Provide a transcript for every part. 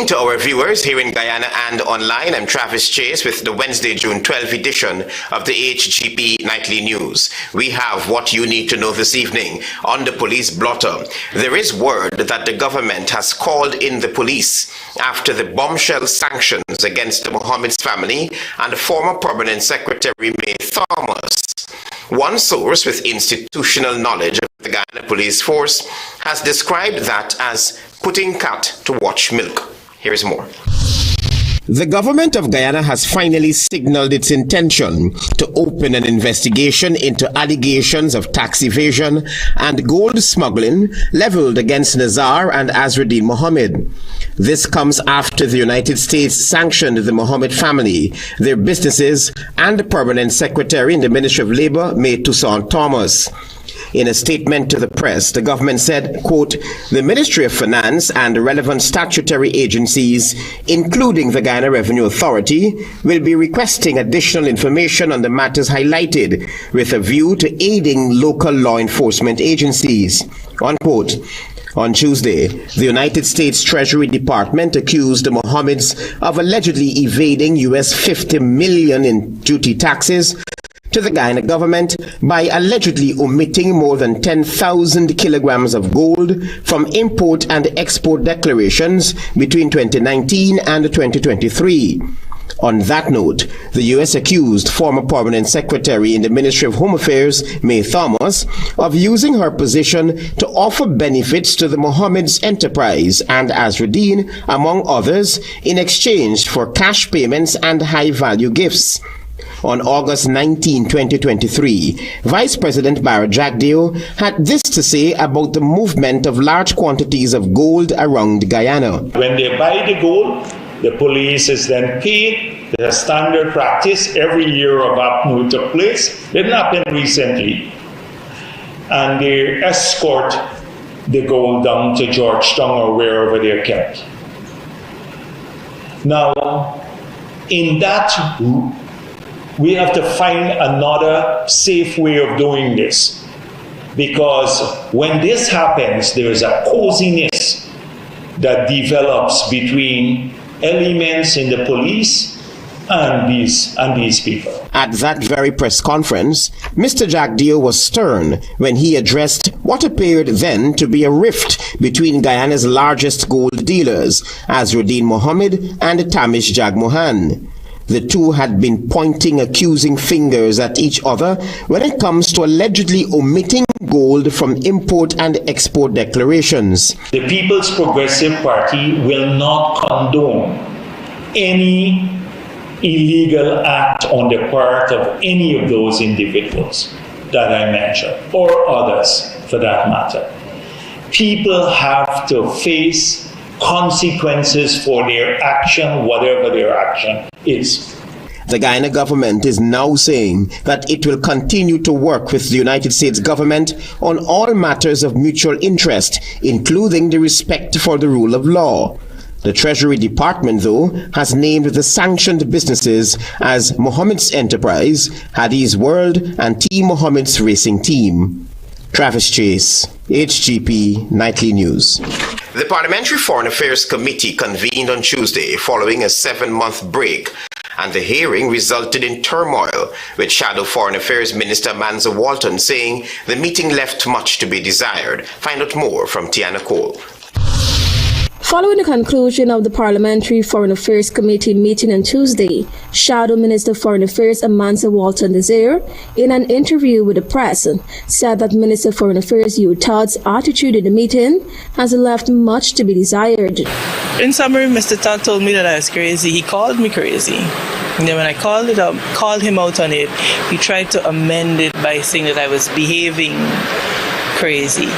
to our viewers here in Guyana and online. I'm Travis Chase with the Wednesday, June 12th edition of the HGP Nightly News. We have what you need to know this evening on the police blotter. There is word that the government has called in the police after the bombshell sanctions against the Mohammed's family and the former Permanent Secretary May Thomas. One source with institutional knowledge of the Guyana Police Force has described that as putting cat to watch milk. Here is more. The government of Guyana has finally signaled its intention to open an investigation into allegations of tax evasion and gold smuggling leveled against Nazar and Azruddin Mohammed. This comes after the United States sanctioned the Mohammed family, their businesses, and the Permanent Secretary in the Ministry of Labor, May Thomas. In a statement to the press, the government said, quote, the Ministry of Finance and relevant statutory agencies, including the Guyana Revenue Authority, will be requesting additional information on the matters highlighted with a view to aiding local law enforcement agencies, unquote. On Tuesday, the United States Treasury Department accused the Mohammeds of allegedly evading US $50 million in duty taxes to the Guyana government by allegedly omitting more than 10,000 kilograms of gold from import and export declarations between 2019 and 2023. On that note, the U.S. accused former Permanent Secretary in the Ministry of Home Affairs, May Thomas, of using her position to offer benefits to the Mohammed's enterprise and Azruddin, among others, in exchange for cash payments and high-value gifts. On August 19, 2023, Vice President Barra Jagdeo had this to say about the movement of large quantities of gold around Guyana. When they buy the gold, the police is then paid. The standard practice every year of APNU took place. It didn't happen recently. And they escort the gold down to Georgetown or wherever they're kept. Now, in that, we have to find another safe way of doing this. Because when this happens, there is a coziness that develops between elements in the police and these people. At that very press conference, Mr. Jagdeo was stern when he addressed what appeared then to be a rift between Guyana's largest gold dealers, Azruddin Mohammed and Tamish Jagmohan. The two had been pointing accusing fingers at each other when it comes to allegedly omitting gold from import and export declarations. The People's Progressive Party will not condone any illegal act on the part of any of those individuals that I mentioned, or others for that matter. People have to face consequences for their action, whatever their action is. The Guyana government is now saying that it will continue to work with the United States government on all matters of mutual interest, including the respect for the rule of law. The Treasury Department, though, has named the sanctioned businesses as Mohammed's Enterprise, Hadi's World, and Team Mohammed's Racing Team. Travis Chase, HGP Nightly News. The Parliamentary Foreign Affairs Committee convened on Tuesday following a 7-month break, and the hearing resulted in turmoil, with Shadow Foreign Affairs Minister Manzo Walton saying the meeting left much to be desired. Find out more from Tiana Cole. Following the conclusion of the Parliamentary Foreign Affairs Committee meeting on Tuesday, Shadow Minister of Foreign Affairs Manzo Walton Desir, in an interview with the press, said that Minister of Foreign Affairs Yu Todd's attitude in the meeting has left much to be desired. In summary, Mr. Todd told me that I was crazy. He called me crazy. And then when I called him out on it, he tried to amend it by saying that I was behaving crazy.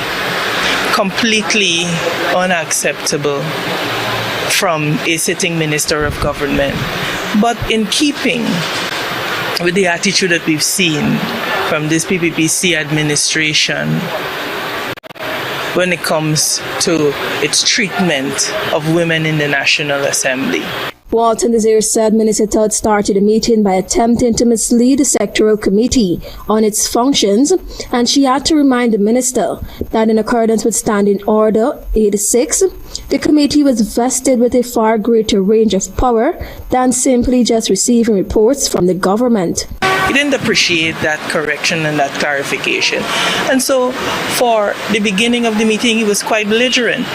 Completely unacceptable from a sitting minister of government. But in keeping with the attitude that we've seen from this PPPC administration when it comes to its treatment of women in the National Assembly. Walton Desir said Minister Todd started the meeting by attempting to mislead the sectoral committee on its functions, and she had to remind the minister that in accordance with Standing Order 86, the committee was vested with a far greater range of power than simply just receiving reports from the government. He didn't appreciate that correction and that clarification. And so for the beginning of the meeting, he was quite belligerent.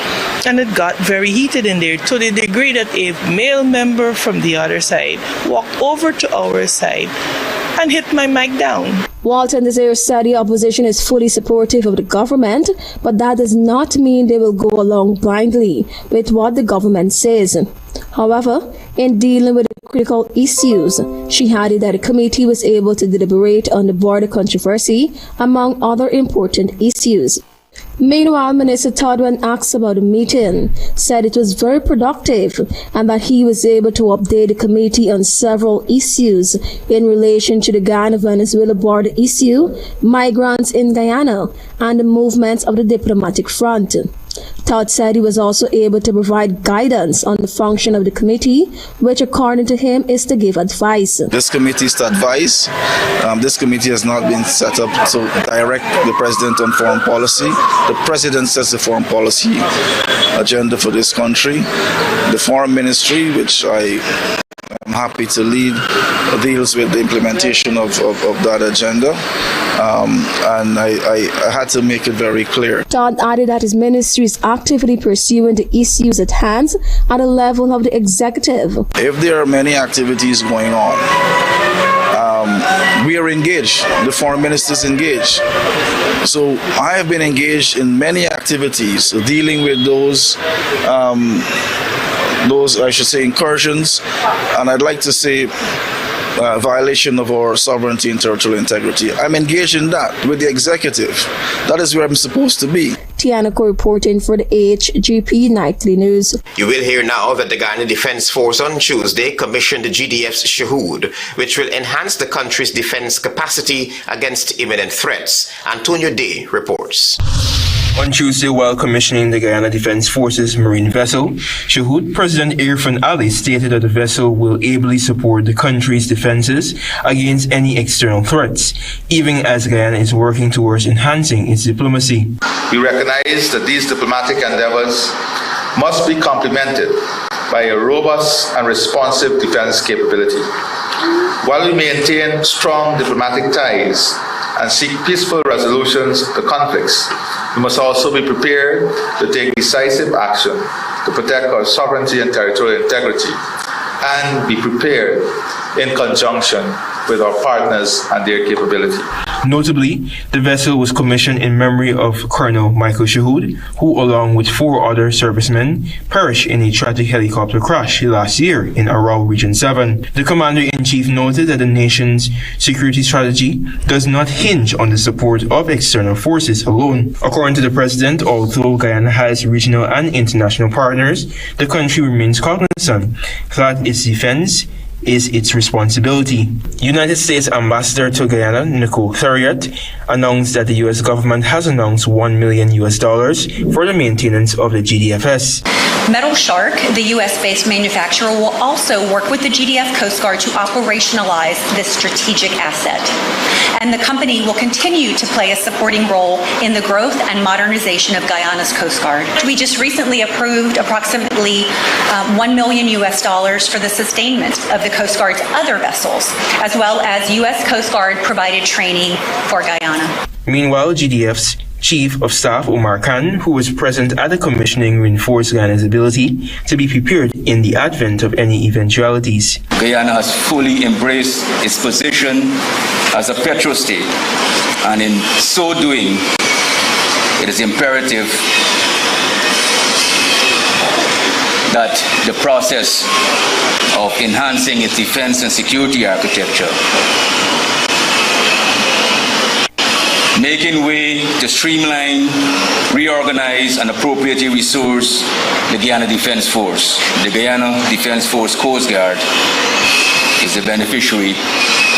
And it got very heated in there to the degree that a male member from the other side walked over to our side and hit my mic down. Walton Desir said the opposition is fully supportive of the government, but that does not mean they will go along blindly with what the government says. However, in dealing with the critical issues, she added that the committee was able to deliberate on the border controversy, among other important issues. Meanwhile, Minister Todd, when asked about the meeting, said it was very productive and that he was able to update the committee on several issues in relation to the Guyana-Venezuela border issue, migrants in Guyana, and the movements of the diplomatic front. Todd said he was also able to provide guidance on the function of the committee, which according to him is to give advice. This committee is to advise. This committee has not been set up to direct the president on foreign policy. The president sets the foreign policy agenda for this country. The foreign ministry, which I'm happy to lead, deals with the implementation of that agenda. And I had to make it very clear. Todd added that his ministry is actively pursuing the issues at hand at the level of the executive. If there are many activities going on, we are engaged. The foreign minister is engaged. So I have been engaged in many activities dealing with those I should say incursions, and I'd like to say violation of our sovereignty and territorial integrity. I'm engaged in that with the executive. That is where I'm supposed to be. Tianako reporting for the HGP Nightly News. You will hear now that the Guyana Defense Force on Tuesday commissioned the GDF's Shahood, which will enhance the country's defense capacity against imminent threats. Antonio Day reports. On Tuesday, while commissioning the Guyana Defense Forces marine vessel, Shahood President Irfan Ali stated that the vessel will ably support the country's defenses against any external threats, even as Guyana is working towards enhancing its diplomacy. We recognize that these diplomatic endeavors must be complemented by a robust and responsive defense capability. While we maintain strong diplomatic ties and seek peaceful resolutions to conflicts, we must also be prepared to take decisive action to protect our sovereignty and territorial integrity, and be prepared in conjunction with our partners and their capability. Notably, the vessel was commissioned in memory of Colonel Michael Shahood, who along with 4 other servicemen perished in a tragic helicopter crash last year in Arau Region 7. The Commander-in-Chief noted that the nation's security strategy does not hinge on the support of external forces alone. According to the President, although Guyana has regional and international partners, the country remains cognizant that its defense is its responsibility. United States Ambassador to Guyana, Nicole Theriot, announced that the U.S. government has announced $1 million for the maintenance of the GDFS. Metal Shark, the U.S.-based manufacturer, will also work with the GDF Coast Guard to operationalize this strategic asset. And the company will continue to play a supporting role in the growth and modernization of Guyana's Coast Guard. We just recently approved approximately $1 million for the sustainment of the Coast Guard's other vessels, as well as U.S. Coast Guard provided training for Guyana. Meanwhile, GDF's Chief of Staff Omar Khan, who was present at the commissioning, reinforced Guyana's ability to be prepared in the advent of any eventualities. Guyana has fully embraced its position as a petrostate, and in so doing, it is imperative that the process of enhancing its defense and security architecture, making way to streamline, reorganize, and appropriately resource the Guyana Defense Force. The Guyana Defense Force Coast Guard is the beneficiary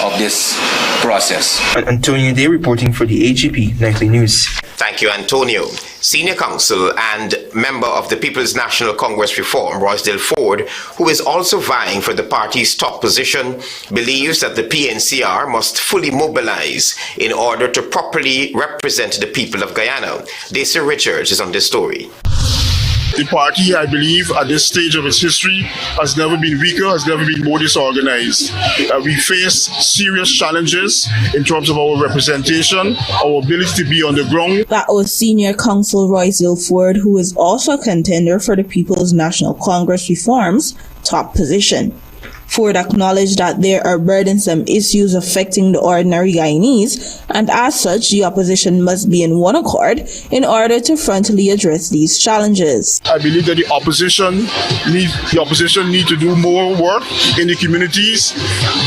of this process. Antonio Day reporting for the HGP Nightly News. Thank you, Antonio. Senior counsel and member of the People's National Congress Reform, Rosedale Ford, who is also vying for the party's top position, believes that the PNCR must fully mobilize in order to properly represent the people of Guyana. Daisy Richards is on this story. The party, I believe, at this stage of its history, has never been weaker, has never been more disorganized. We face serious challenges in terms of our representation, our ability to be on the ground. That was Senior Counsel Rosedale Ford, who is also a contender for the People's National Congress Reform's top position. Ford acknowledged that there are burdensome issues affecting the ordinary Guyanese, and as such, the opposition must be in one accord in order to frontally address these challenges. I believe that the opposition need to do more work in the communities,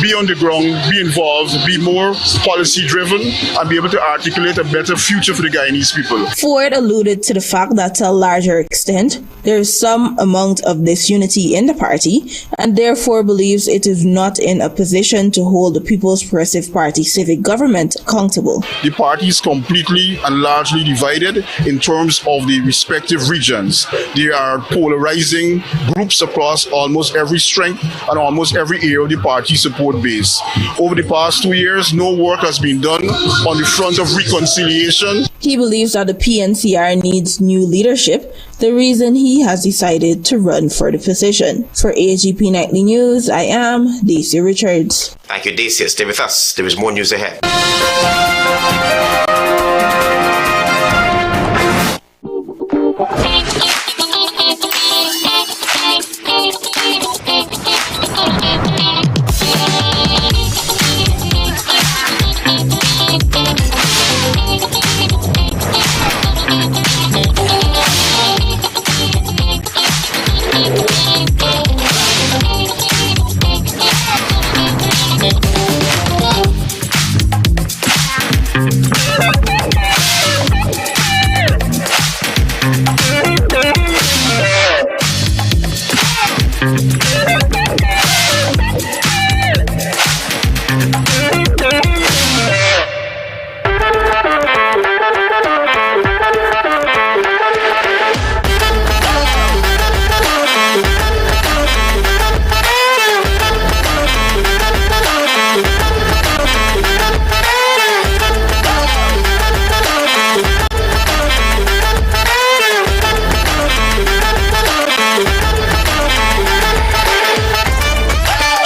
be on the ground, be involved, be more policy driven, and be able to articulate a better future for the Guyanese people. Ford alluded to the fact that to a larger extent, there is some amount of disunity in the party, and therefore believes it is not in a position to hold the People's Progressive Party civic government accountable. The party is completely and largely divided in terms of the respective regions. There are polarizing groups across almost every strength and almost every area of the party support base. Over the past 2 years, no work has been done on the front of reconciliation. He believes that the PNCR needs new leadership, the reason he has decided to run for the position. For HGP Nightly News, I am Daisy Richards. Thank you, Daisy. Stay with us. There is more news ahead.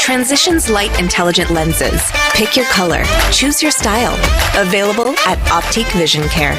Transitions Light Intelligent Lenses. Pick your color. Choose your style. Available at Optique Vision Care.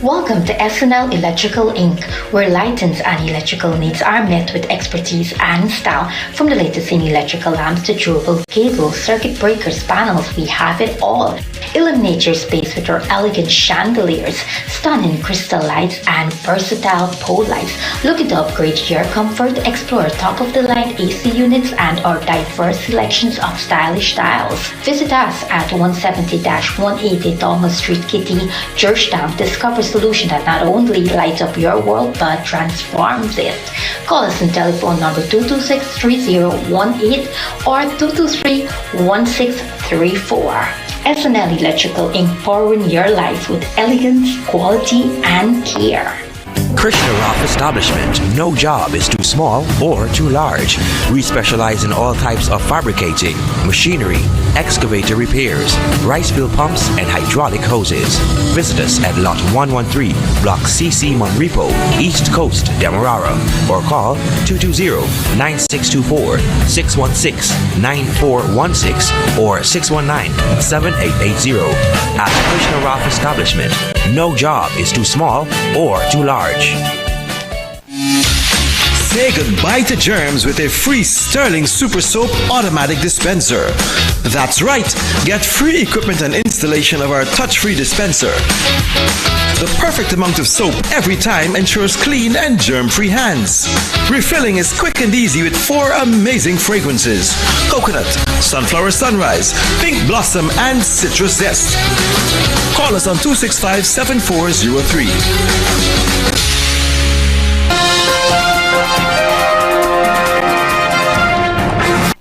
Welcome to SNL Electrical Inc., where lighting and electrical needs are met with expertise and style. From the latest in electrical lamps to durable cables, circuit breakers, panels, we have it all. Illuminate your space with our elegant chandeliers, stunning crystal lights, and versatile pole lights. Looking to upgrade your comfort? Explore top-of-the-line AC units and our diverse selections of stylish styles. Visit us at 170-180 Thomas Street, Kitty, Georgetown. Discover solution that not only lights up your world but transforms it. Call us on telephone number 226-3018 or 223-1634. SNL Electrical, empowering your life with elegance, quality, and care. Krishna Rock Establishment. No job is too small or too large. We specialize in all types of fabricating, machinery, excavator repairs, rice field pumps, and hydraulic hoses. Visit us at Lot 113, Block CC Monrepo, East Coast, Demerara, or call 220-9624, 616-9416, or 619-7880. At Krishna Rock Establishment, no job is too small or too large. Say goodbye to germs with a free Sterling Super Soap automatic dispenser. That's right, get free equipment and installation of our touch-free dispenser. The perfect amount of soap every time ensures clean and germ-free hands. Refilling is quick and easy with 4 amazing fragrances: coconut, sunflower sunrise, pink blossom, and citrus zest. Call us on 265-7403.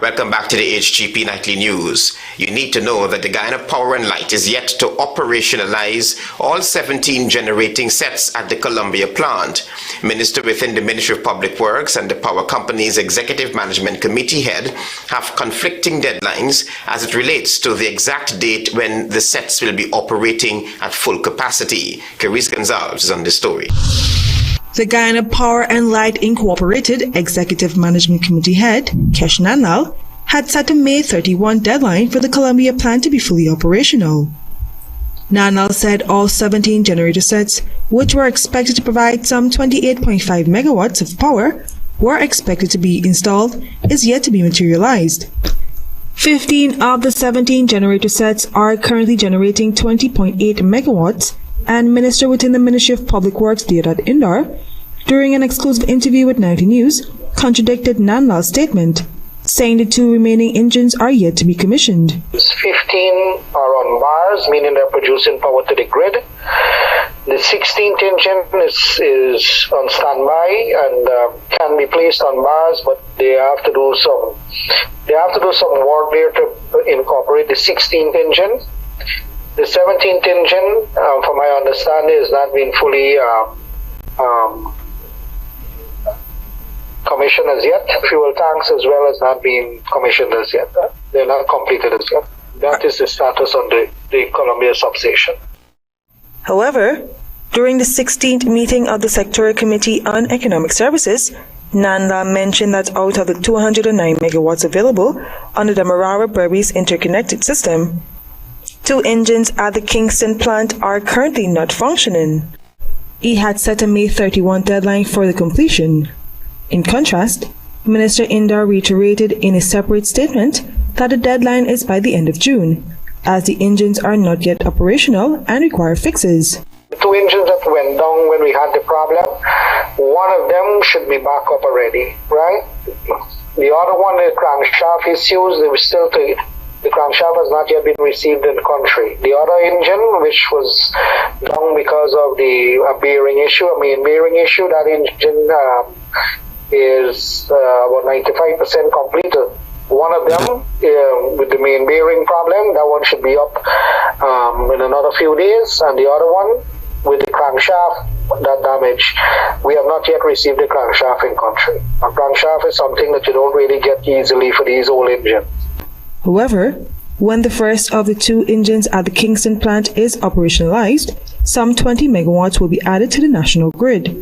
Welcome back to the HGP Nightly News. You need to know that the Guyana Power and Light is yet to operationalize all 17 generating sets at the Columbia plant. Minister within the Ministry of Public Works and the Power Company's Executive Management Committee head have conflicting deadlines as it relates to the exact date when the sets will be operating at full capacity. Carice Gonzalez is on the story. The Guyana Power and Light Incorporated Executive Management Committee head, Kesh Nanal, had set a May 31 deadline for the Columbia plant to be fully operational. Nanal said all 17 generator sets, which were expected to provide some 28.5 megawatts of power, were expected to be installed, is yet to be materialized. 15 of the 17 generator sets are currently generating 20.8 megawatts, and Minister within the Ministry of Public Works, Deodat Indar, during an exclusive interview with 90 News, contradicted Nanlal's statement, saying the 2 remaining engines are yet to be commissioned. 15 are on bars, meaning they're producing power to the grid. The 16th engine is on standby and can be placed on bars, but they have to do some work there to incorporate the 16th engine. The 17th engine, from my understanding, is not being fully commissioned as yet. Fuel tanks as well as not being commissioned as yet. They're not completed as yet. That is the status on the Columbia substation. However, during the 16th meeting of the Sectorial Committee on Economic Services, Nanda mentioned that out of the 209 megawatts available under the Marara-Berbice interconnected system, 2 engines at the Kingston plant are currently not functioning. He had set a May 31 deadline for the completion. In contrast, Minister Indar reiterated in a separate statement that the deadline is by the end of June, as the engines are not yet operational and require fixes. The 2 engines that went down when we had the problem, one of them should be back up already, right? The other one, the crankshaft issues, the crankshaft has not yet been received in the country. The other engine, which was down because of the bearing issue, a main bearing issue, that engine is about 95% completed. One of them, with the main bearing problem, that one should be up in another few days, and the other one, with the crankshaft, that damage, we have not yet received the crankshaft in country. A crankshaft is something that you don't really get easily for these old engines. However, when the first of the 2 engines at the Kingston plant is operationalized, some 20 megawatts will be added to the national grid.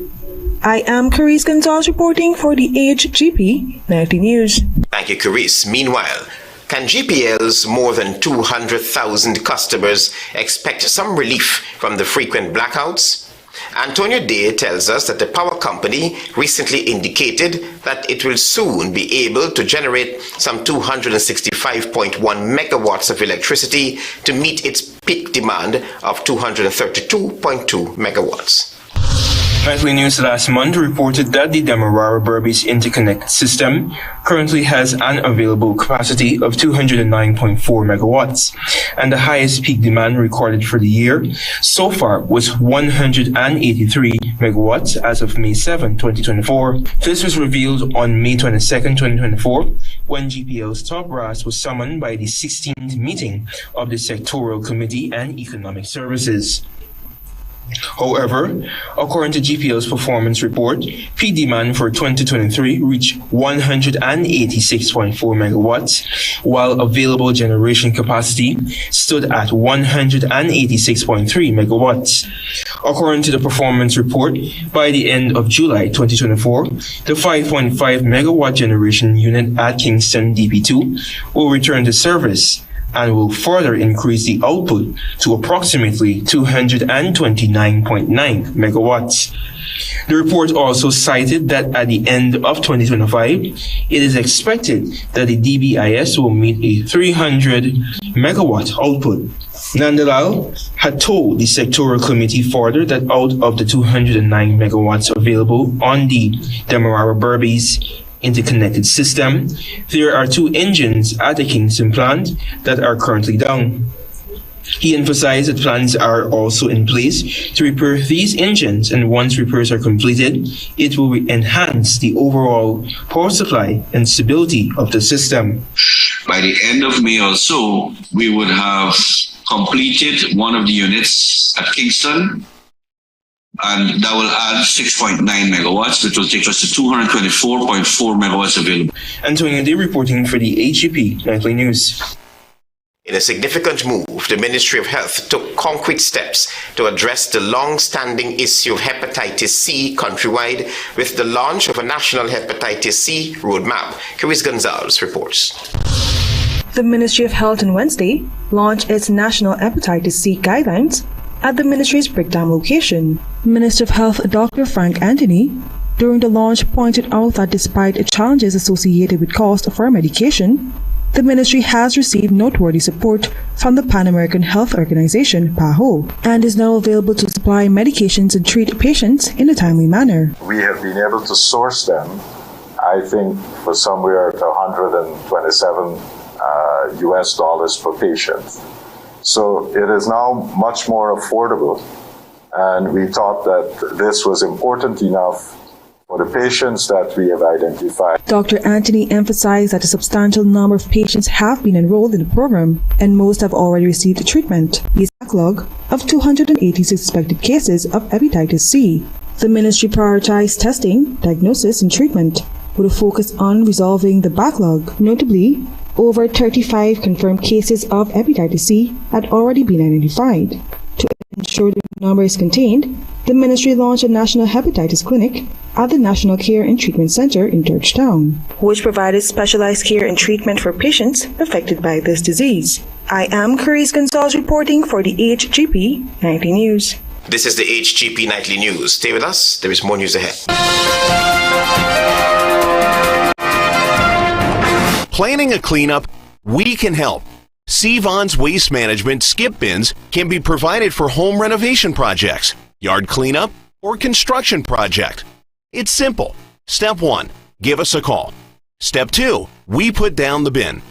I am Carice Gonzalez reporting for the HGP Nightly News. Thank you, Carice. Meanwhile, can GPL's more than 200,000 customers expect some relief from the frequent blackouts? Antonio Day tells us that the power company recently indicated that it will soon be able to generate some 265.1 megawatts of electricity to meet its peak demand of 232.2 megawatts. Nightly News last month reported that the Demerara-Berbice interconnected system currently has an available capacity of 209.4 megawatts, and the highest peak demand recorded for the year so far was 183 megawatts as of May 7, 2024. This was revealed on May 22, 2024, when GPL's top brass was summoned by the 16th meeting of the Sectorial Committee on Economic Services. However, according to GPL's performance report, peak demand for 2023 reached 186.4 megawatts, while available generation capacity stood at 186.3 megawatts. According to the performance report, by the end of July 2024, the 5.5 megawatt generation unit at Kingston DP2 will return to service and will further increase the output to approximately 229.9 megawatts. The report also cited that at the end of 2025, it is expected that the DBIS will meet a 300 megawatt output. Nandalal had told the sectoral committee further that out of the 209 megawatts available on the Demerara-Berbice interconnected system, there are 2 engines at the Kingston plant that are currently down. He emphasized that plans are also in place to repair these engines, and once repairs are completed, it will enhance the overall power supply and stability of the system. By the end of May or so, we would have completed one of the units at Kingston, and that will add 6.9 megawatts, which will take us to 224.4 megawatts available. Antonio Day reporting for the HGP Nightly News. In a significant move, the Ministry of Health took concrete steps to address the long-standing issue of hepatitis C countrywide with the launch of a national hepatitis C roadmap. Chris Gonzalez reports. The Ministry of Health on Wednesday launched its national hepatitis C guidelines at the ministry's Brickdam location. Minister of Health Dr. Frank Anthony, during the launch, pointed out that despite challenges associated with cost for medication, the ministry has received noteworthy support from the Pan American Health Organization, PAHO, and is now available to supply medications and treat patients in a timely manner. We have been able to source them, I think, for somewhere to $127 US per patient. So it is now much more affordable, and we thought that this was important enough for the patients that we have identified. Dr. Anthony emphasized that a substantial number of patients have been enrolled in the program, and most have already received treatment. There is a backlog of 280 suspected cases of hepatitis C. The ministry prioritized testing, diagnosis, and treatment with a focus on resolving the backlog. Notably, over 35 confirmed cases of hepatitis C had already been identified. To ensure the number is contained, the ministry launched a national hepatitis clinic at the National Care and Treatment Center in Georgetown, which provided specialized care and treatment for patients affected by this disease. I am Carice Gonzalez reporting for the HGP Nightly News. This is the HGP Nightly News. Stay with us. There is more news ahead. Planning a cleanup? We can help. Sevon's Waste Management skip bins can be provided for home renovation projects, yard cleanup, or construction project. It's simple. Step 1, give us a call. Step 2, we put down the bin.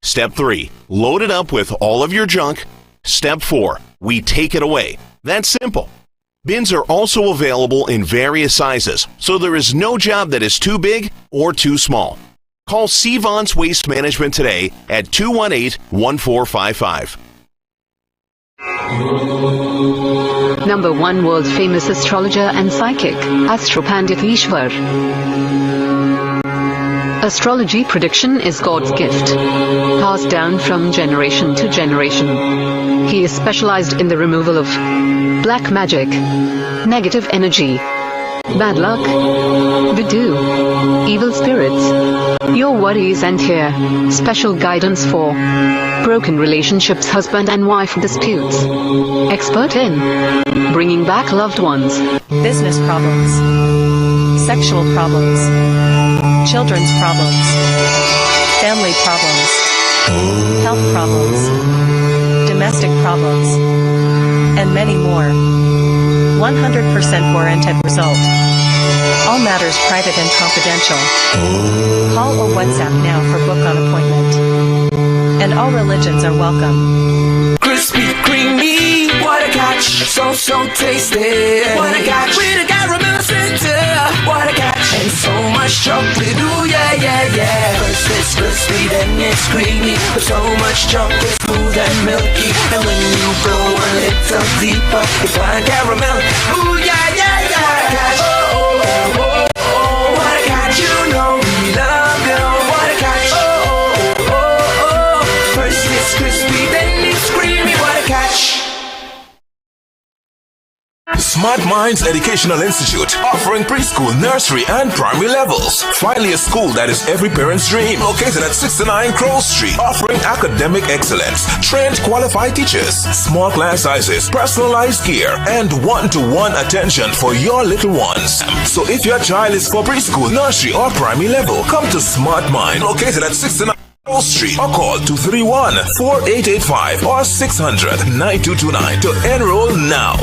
Step 3, load it up with all of your junk. Step 4, we take it away. That's simple. Bins are also available in various sizes, so there is no job that is too big or too small. Call Sevon's Waste Management today at 218-1455. Number 1 world famous astrologer and psychic, Astropandit Ishwar. Astrology prediction is God's gift, passed down from generation to generation. He is specialized in the removal of black magic, negative energy, bad luck, voodoo, evil spirits. Your worries end here. Special guidance for broken relationships, husband and wife disputes. Expert in bringing back loved ones. Business problems, sexual problems, children's problems, family problems, health problems, domestic problems, and many more. 100% warranted result. All matters private and confidential. Call or WhatsApp now for book on appointment. And all religions are welcome. Crispy, creamy, what a catch. So tasty. What a catch. With a caramel center. What a catch. And so much chocolate. Ooh, yeah. First it's crispy, then it's creamy. With so much chocolate, smooth and milky. And when you go a little deeper, you find caramel. Ooh, yeah. What a catch. Oh, what a catch. You know we love you. What a catch. Oh. First it's crispy, then it's creamy. What a catch. Smart Minds Educational Institute, offering preschool, nursery, and primary levels. Finally, a school that is every parent's dream. Located at 69 Crow Street, offering academic excellence, trained qualified teachers, small class sizes, personalized care, and one-to-one attention for your little ones. So if your child is for preschool, nursery, or primary level, come to Smart Mind, located at 69 Crow Street, or call 231-4885 or 600-9229 to enroll now.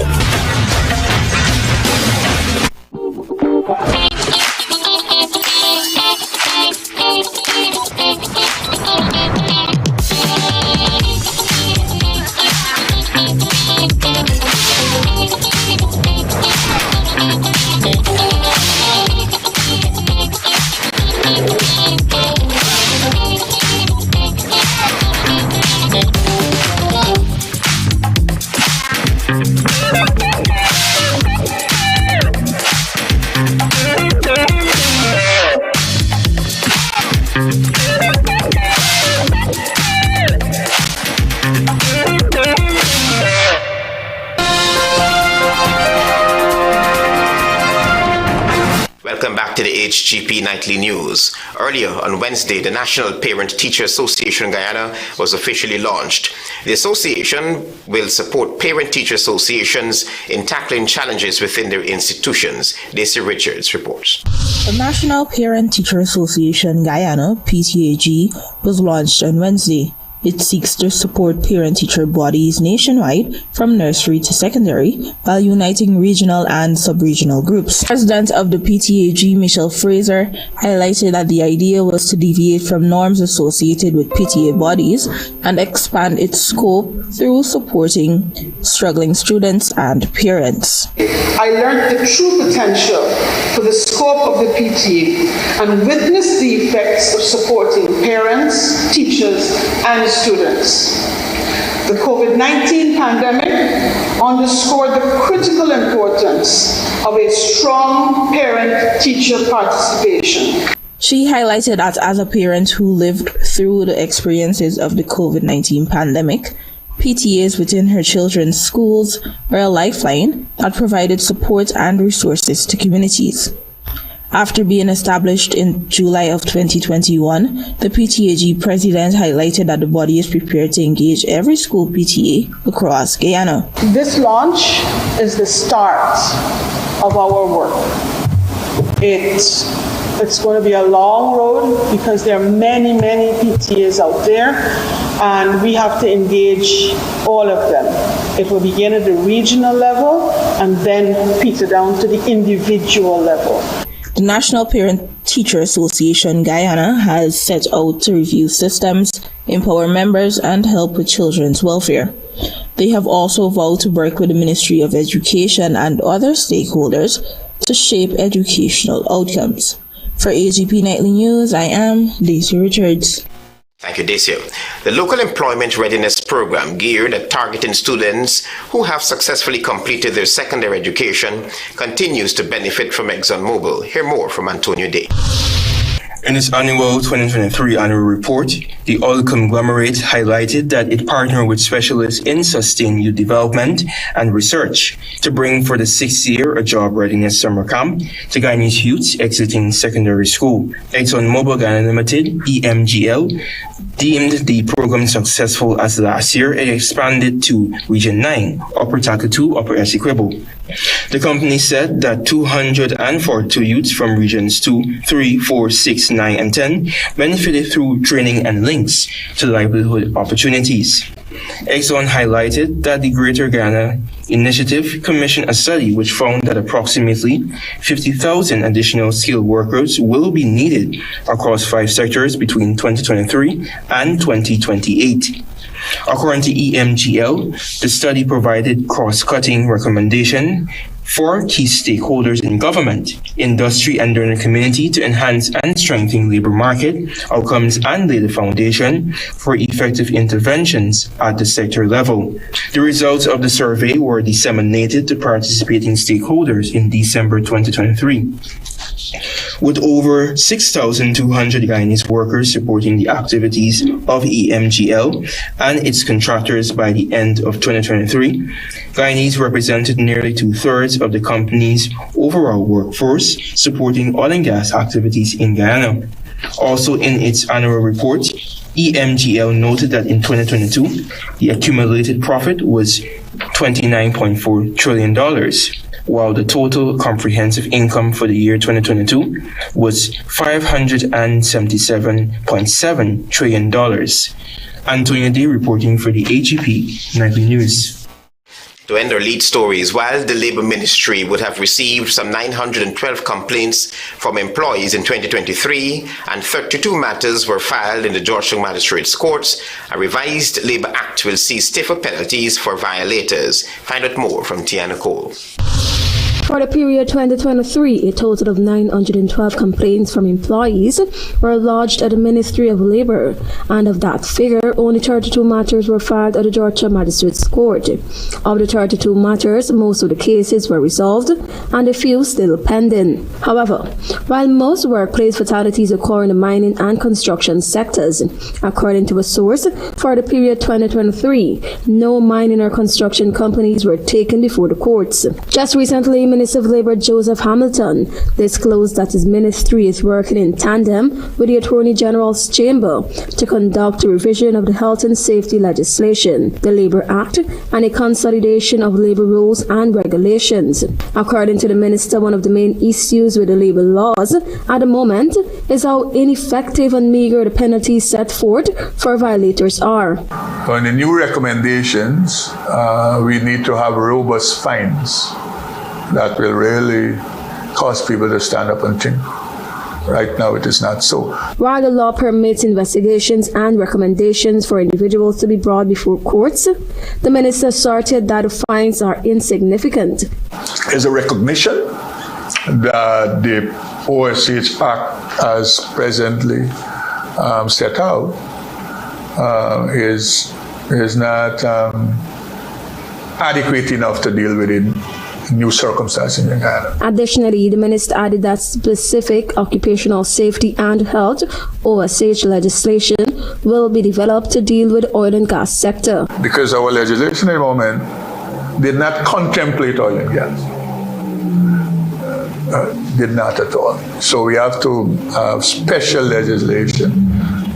HGP Nightly News. Earlier on Wednesday, the National Parent-Teacher Association Guyana was officially launched. The association will support parent-teacher associations in tackling challenges within their institutions. Daisy Richards reports. The National Parent-Teacher Association Guyana, PTAG, was launched on Wednesday. It seeks to support parent-teacher bodies nationwide from nursery to secondary while uniting regional and sub-regional groups. President of the PTAG, Michelle Fraser, highlighted that the idea was to deviate from norms associated with PTA bodies and expand its scope through supporting struggling students and parents. I learned the true potential for the scope of the PTA and witnessed the effects of supporting parents, teachers, and students. The COVID-19 pandemic underscored the critical importance of a strong parent-teacher participation. She highlighted that as a parent who lived through the experiences of the COVID-19 pandemic, PTAs within her children's schools were a lifeline that provided support and resources to communities. After being established in July of 2021, the PTAG president highlighted that the body is prepared to engage every school PTA across Guyana. This launch is the start of our work. It's going to be a long road because there are many PTAs out there, and we have to engage all of them. It will begin at the regional level and then peter down to the individual level. The National Parent-Teacher Association Guyana has set out to review systems, empower members, and help with children's welfare. They have also vowed to work with the Ministry of Education and other stakeholders to shape educational outcomes. For HGP Nightly News, I am Daisy Richards. Thank you, Daisy. The Local Employment Readiness Program, geared at targeting students who have successfully completed their secondary education, continues to benefit from ExxonMobil. Hear more from Antonio Day. In its annual 2023 annual report, the oil conglomerate highlighted that it partnered with specialists in sustained youth development and research to bring for the 6th year a job readiness summer camp to Guyanese youths exiting secondary school. ExxonMobil Guyana Limited, EMGL, deemed the program successful as last year it expanded to Region 9, Upper Takatu, Upper Essequibo. The company said that 242 youths from Regions 2, 3, 4, 6, 9, and 10 benefited through training and links to livelihood opportunities. Exxon highlighted that the Greater Guyana Initiative commissioned a study which found that approximately 50,000 additional skilled workers will be needed across 5 sectors between 2023 and 2028. According to EMGL, the study provided cross-cutting recommendations for key stakeholders in government, industry, and donor community to enhance and strengthen labor market outcomes and lay the foundation for effective interventions at the sector level. The results of the survey were disseminated to participating stakeholders in December 2023. With over 6,200 Guyanese workers supporting the activities of EMGL and its contractors by the end of 2023, Guyanese represented nearly 2/3 of the company's overall workforce supporting oil and gas activities in Guyana. Also in its annual report, EMGL noted that in 2022, the accumulated profit was $29.4 trillion. While the total comprehensive income for the year 2022 was $577.7 trillion. Antonio D. reporting for the HGP Nightly News. To end our lead stories, while the Labour Ministry would have received some 912 complaints from employees in 2023 and 32 matters were filed in the Georgetown Magistrates Courts, a revised Labour Act will see stiffer penalties for violators. Find out more from Tiana Cole. For the period 2023, a total of 912 complaints from employees were lodged at the Ministry of Labour, and of that figure, only 32 matters were filed at the Georgetown Magistrates Court. Of the 32 matters, most of the cases were resolved, and a few still pending. However, while most workplace fatalities occur in the mining and construction sectors, according to a source, for the period 2023, no mining or construction companies were taken before the courts. Just recently, Minister of Labour Joseph Hamilton disclosed that his ministry is working in tandem with the Attorney General's Chamber to conduct a revision of the health and safety legislation, the Labour Act, and a consolidation of labour rules and regulations. According to the minister, one of the main issues with the labour laws at the moment is how ineffective and meagre the penalties set forth for violators are. So in the new recommendations, we need to have robust fines that will really cause people to stand up and think. Right now, it is not so. While the law permits investigations and recommendations for individuals to be brought before courts, the minister asserted that the fines are insignificant. There's a recognition that the OSH Act, as presently set out, is not adequate enough to deal with it. New circumstances in Guyana. Additionally, the minister added that specific occupational safety and health OSH legislation will be developed to deal with oil and gas sector. Because our legislation at the moment did not contemplate oil and gas. Did not at all. So we have to have special legislation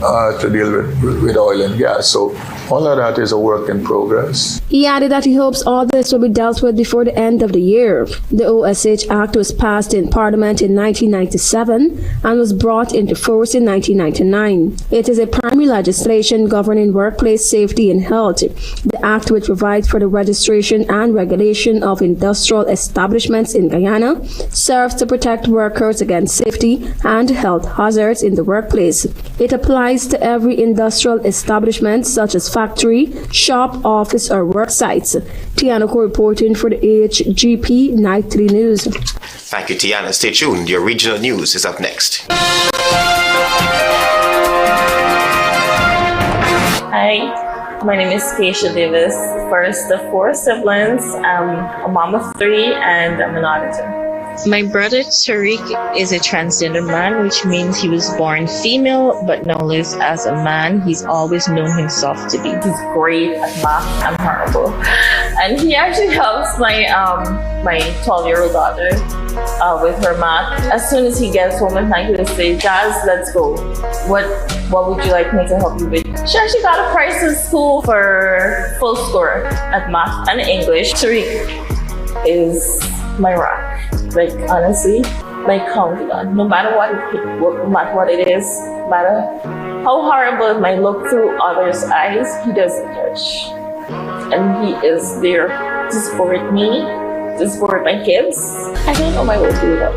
to deal with oil and gas. So all of that is a work in progress. He added that he hopes all this will be dealt with before the end of the year. The OSH Act was passed in Parliament in 1997 and was brought into force in 1999. It is a primary legislation governing workplace safety and health. The Act, which provides for the registration and regulation of industrial establishments in Guyana, serves to protect workers against safety and health hazards in the workplace. It applies to every industrial establishment such as factory, shop, office, or work sites. Tianoko reporting for the HGP Nightly News. Thank you, Tiana. Stay tuned. Your regional news is up next. Hi, my name is Keisha Davis. First of 4 siblings. I'm a mom of 3 and I'm an auditor. My brother Tariq is a transgender man, which means he was born female but now lives as a man. He's always known himself to be. He's great at math. I'm horrible. And he actually helps my 12-year-old daughter with her math. As soon as he gets home at night, he'll say, "Jazz, let's go. What would you like me to help you with?" She actually got a prize in school for full score at math and English. Tariq is my rock. Like, honestly, my confidant. No matter what it is, no matter how horrible it might look through others' eyes, he doesn't judge. And he is there to support me, to support my kids. I don't know my way to do that.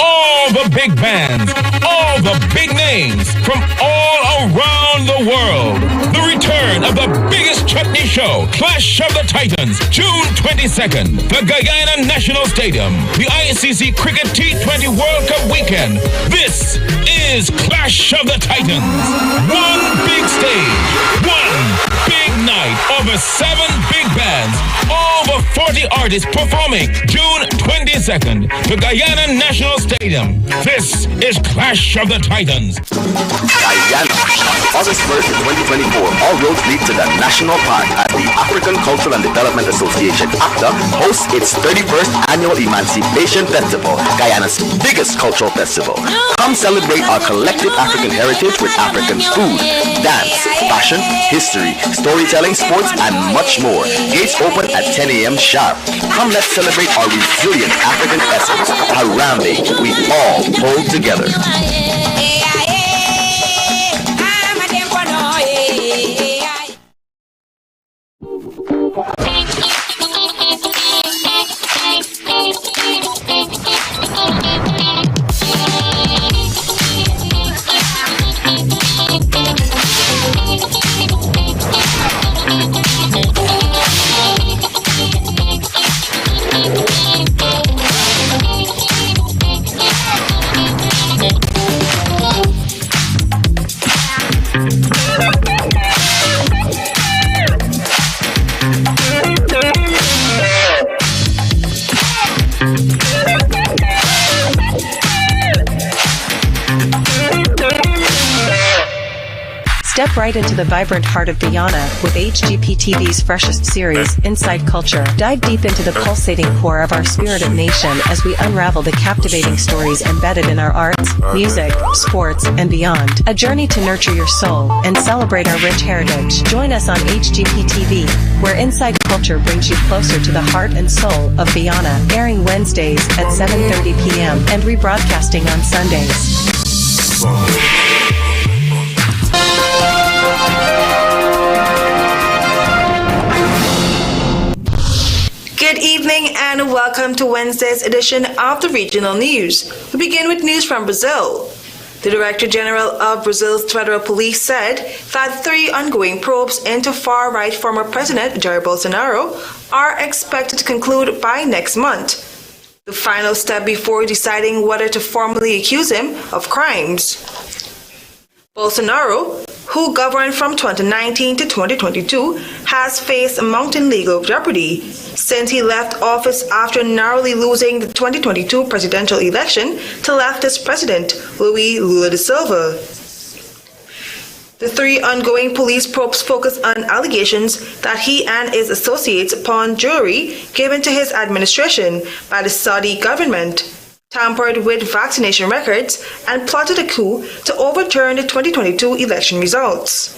All the big bands, all the big names from all around the world. The return of the biggest chutney show, Clash of the Titans, June 22nd, the Guyana National Stadium, the ICC Cricket T20 World Cup weekend. This is Clash of the Titans. One big stage, one big night, over 7 big bands, over 40 artists performing June 22nd, the Guyana National Stadium. This is Clash of the Titans. Guyana, August 1st, 2024, all roads lead to the National Park as the African Cultural and Development Association, ACTA, hosts its 31st annual Emancipation Festival, Guyana's biggest cultural festival. Come celebrate our collective African heritage with African food, dance, fashion, history, storytelling, sports, and much more. Gates open at 10 a.m. sharp. Come, let's celebrate our resilient African essence. Harambe, we all hold together. Step right into the vibrant heart of Guyana with HGPTV's freshest series, Inside Culture. Dive deep into the pulsating core of our spirited nation as we unravel the captivating stories embedded in our arts, music, sports, and beyond. A journey to nurture your soul and celebrate our rich heritage. Join us on HGPTV, where Inside Culture brings you closer to the heart and soul of Guyana, airing Wednesdays at 7:30 p.m. and rebroadcasting on Sundays. Good evening and welcome to Wednesday's edition of the Regional News. We begin with news from Brazil. The Director General of Brazil's Federal Police said that 3 ongoing probes into far-right former President Jair Bolsonaro are expected to conclude by next month, the final step before deciding whether to formally accuse him of crimes. Bolsonaro, who governed from 2019 to 2022, has faced mounting legal jeopardy since he left office after narrowly losing the 2022 presidential election to leftist President Luiz Lula da Silva. The 3 ongoing police probes focus on allegations that he and his associates pawned jewelry given to his administration by the Saudi government, tampered with vaccination records, and plotted a coup to overturn the 2022 election results.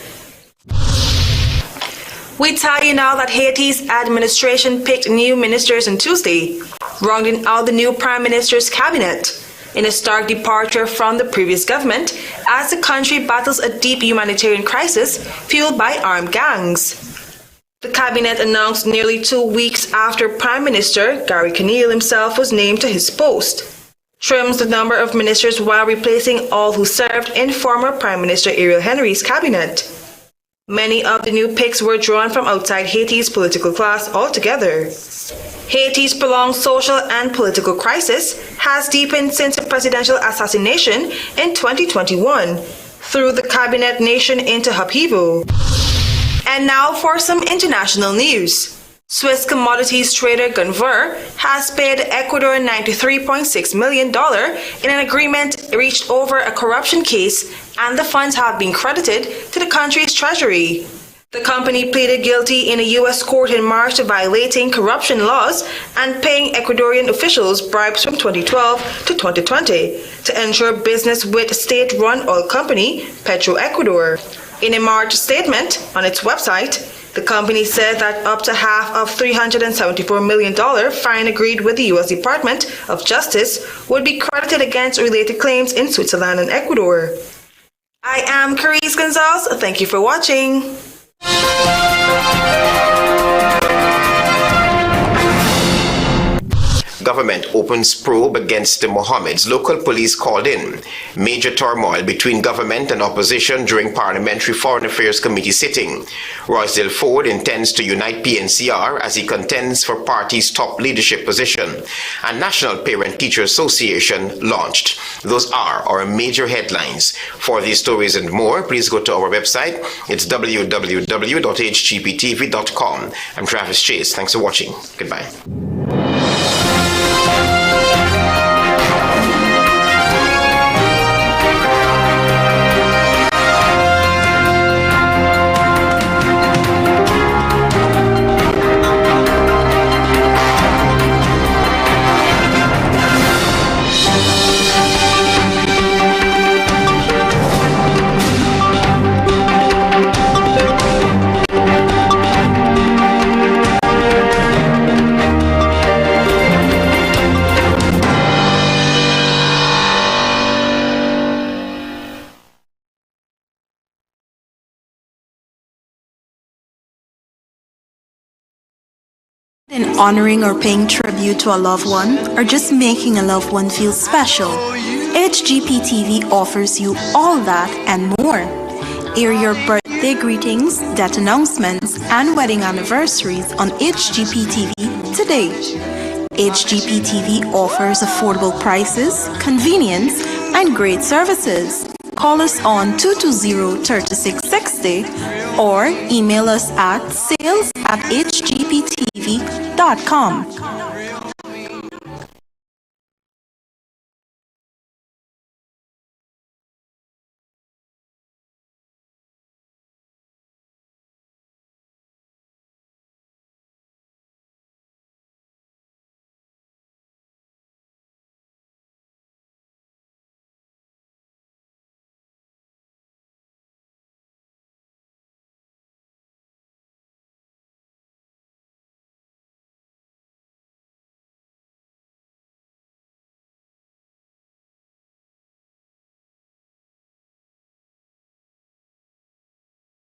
We tell you now that Haiti's administration picked new ministers on Tuesday, rounding out the new prime minister's cabinet, in a stark departure from the previous government as the country battles a deep humanitarian crisis fueled by armed gangs. The cabinet announced nearly 2 weeks after Prime Minister Gary Conille himself was named to his post, trims the number of ministers while replacing all who served in former Prime Minister Ariel Henry's cabinet. Many of the new picks were drawn from outside Haiti's political class altogether. Haiti's prolonged social and political crisis has deepened since the presidential assassination in 2021, threw the cabinet nation into upheaval. And now for some international news. Swiss commodities trader Gunvor has paid Ecuador $93.6 million in an agreement reached over a corruption case, and the funds have been credited to the country's treasury. The company pleaded guilty in a U.S. court in March to violating corruption laws and paying Ecuadorian officials bribes from 2012 to 2020 to ensure business with state-run oil company Petroecuador. In a March statement on its website, the company said that up to half of $374 million fine agreed with the U.S. Department of Justice would be credited against related claims in Switzerland and Ecuador. I am Carice Gonzalez. Thank you for watching. Government opens probe against the Mohammeds. Local police called in. Major turmoil between government and opposition during Parliamentary Foreign Affairs Committee sitting. Roysdale Ford intends to unite PNCR as he contends for party's top leadership position. And National Parent-Teacher Association launched. Those are our major headlines. For these stories and more, please go to our website. It's www.hgptv.com. I'm Travis Chase. Thanks for watching. Goodbye. In honoring or paying tribute to a loved one, or just making a loved one feel special, HGPTV offers you all that and more. Air your birthday greetings, death announcements, and wedding anniversaries on HGPTV today. HGPTV offers affordable prices, convenience, and great services. Call us on 220-3660 or email us at sales@hgptv.com.